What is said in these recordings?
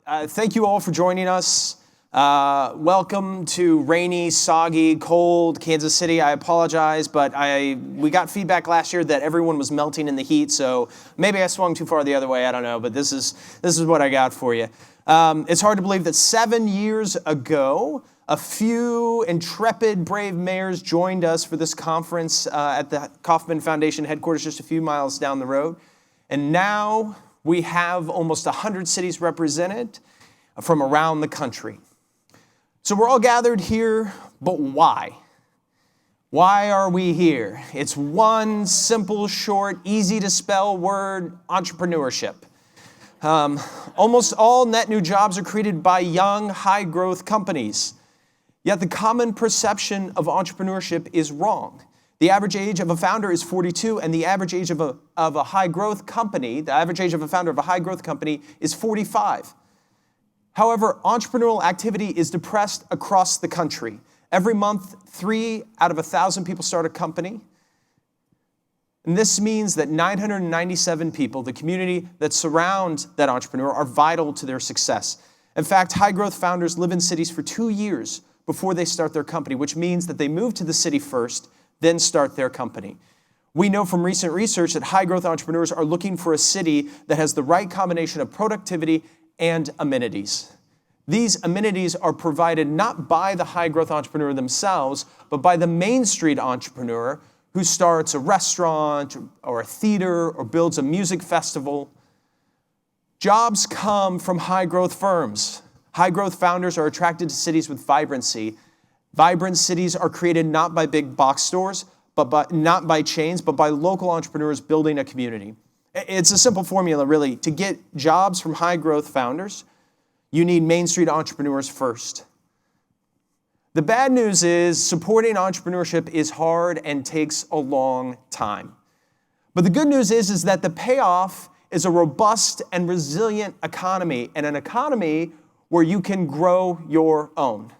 Thank you all for joining us. Welcome to rainy, soggy, cold Kansas City. I apologize, but we got feedback last year that everyone was melting in the heat, so maybe I swung too far the other way. I don't know, but this is what I got for you. It's hard to believe that 7 years ago, a few intrepid, brave mayors joined us for this conference at the Kauffman Foundation headquarters just a few miles down the road. And now we have almost 100 cities represented from around the country. So we're all gathered here, but why? Why are we here? It's one simple, short, easy to spell word: entrepreneurship. Almost all net new jobs are created by young, high-growth companies. Yet the common perception of entrepreneurship is wrong. The average age of a founder is 42, and the average age of a high-growth company, the average age of a founder of a high-growth company is 45. However, entrepreneurial activity is depressed across the country. Every month, 3 out of 1,000 people start a company. And this means that 997 people, the community that surround that entrepreneur, are vital to their success. In fact, high-growth founders live in cities for 2 years before they start their company, which means that they move to the city first, then start their company. We know from recent research that high-growth entrepreneurs are looking for a city that has the right combination of productivity and amenities. These amenities are provided not by the high-growth entrepreneur themselves, but by the Main Street entrepreneur who starts a restaurant or a theater or builds a music festival. Jobs come from high-growth firms. High-growth founders are attracted to cities with vibrancy. Vibrant cities are created not by big box stores, not by chains, but by local entrepreneurs building a community. It's a simple formula, really. To get jobs from high-growth founders, you need Main Street entrepreneurs first. The bad news is supporting entrepreneurship is hard and takes a long time. But the good news is that the payoff is a robust and resilient economy, and an economy where you can grow your own.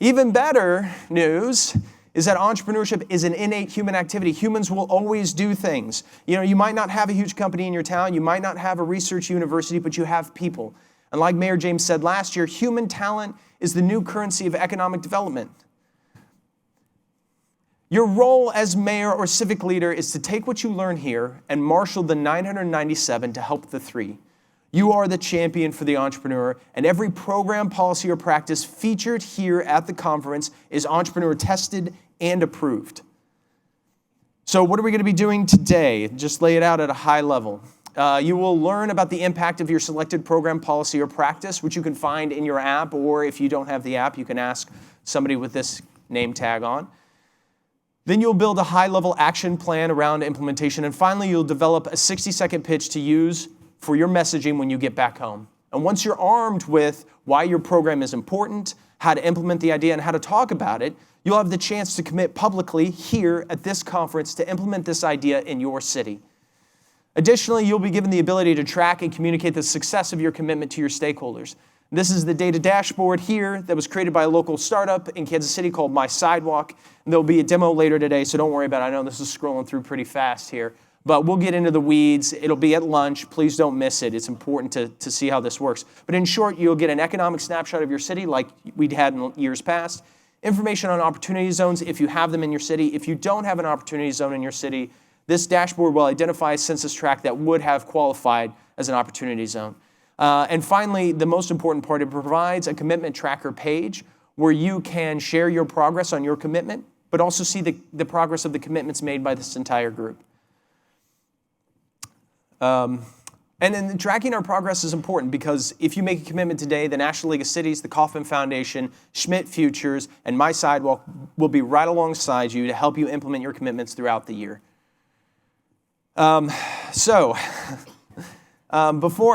Even better news is that entrepreneurship is an innate human activity. Humans will always do things. You might not have a huge company in your town, you might not have a research university, but you have people. And like Mayor James said last year, human talent is the new currency of economic development. Your role as mayor or civic leader is to take what you learn here and marshal the 997 to help the 3. You are the champion for the entrepreneur, and every program, policy, or practice featured here at the conference is entrepreneur tested and approved. So what are we going to be doing today? Just lay it out at a high level. You will learn about the impact of your selected program, policy, or practice, which you can find in your app, or if you don't have the app, you can ask somebody with this name tag on. Then you'll build a high-level action plan around implementation, and finally, you'll develop a 60-second pitch to use for your messaging when you get back home. And once you're armed with why your program is important, how to implement the idea, and how to talk about it, you'll have the chance to commit publicly here at this conference to implement this idea in your city. Additionally, you'll be given the ability to track and communicate the success of your commitment to your stakeholders. This is the data dashboard here that was created by a local startup in Kansas City called My Sidewalk. And there'll be a demo later today, so don't worry about it. I know this is scrolling through pretty fast here. But we'll get into the weeds. It'll be at lunch. Please don't miss it. It's important to see how this works. But in short, you'll get an economic snapshot of your city like we'd had in years past, information on opportunity zones if you have them in your city. If you don't have an opportunity zone in your city, this dashboard will identify a census tract that would have qualified as an opportunity zone. And finally, the most important part, it provides a commitment tracker page where you can share your progress on your commitment, but also see the progress of the commitments made by this entire group. And then tracking our progress is important because if you make a commitment today, the National League of Cities, the Kauffman Foundation, Schmidt Futures, and My Sidewalk will be right alongside you to help you implement your commitments throughout the year. Before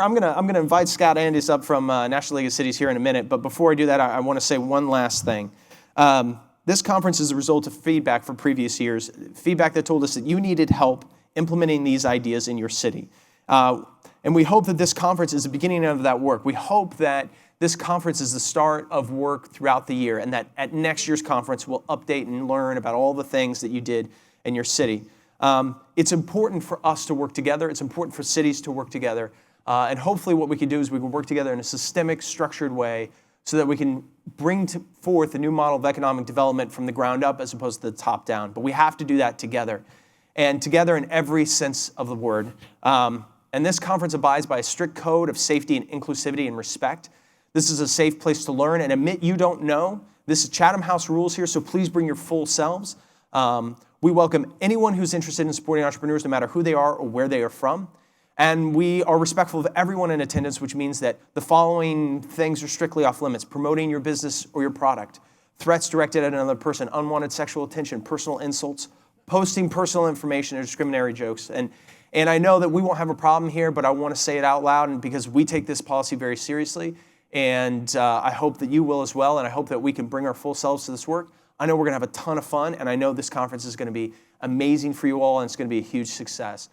I'm gonna invite Scott Andis up from National League of Cities here in a minute, but before I do that, I want to say one last thing. This conference is a result of feedback from previous years, feedback that told us that you needed help implementing these ideas in your city. And we hope that this conference is the beginning of that work. We hope that this conference is the start of work throughout the year, and that at next year's conference we'll update and learn about all the things that you did in your city. It's important for us to work together. It's important for cities to work together. And hopefully what we can do is we can work together in a systemic, structured way so that we can bring forth a new model of economic development from the ground up as opposed to the top down. But we have to do that together, and together in every sense of the word. And this conference abides by a strict code of safety and inclusivity and respect. This is a safe place to learn and admit you don't know. This is Chatham House rules here, so please bring your full selves. We welcome anyone who's interested in supporting entrepreneurs, no matter who they are or where they are from. And we are respectful of everyone in attendance, which means that the following things are strictly off limits: promoting your business or your product, threats directed at another person, unwanted sexual attention, personal insults, posting personal information, or discriminatory jokes. And I know that we won't have a problem here, but I want to say it out loud, and because we take this policy very seriously. And I hope that you will as well, and I hope that we can bring our full selves to this work. I know we're going to have a ton of fun, and I know this conference is going to be amazing for you all, and it's going to be a huge success.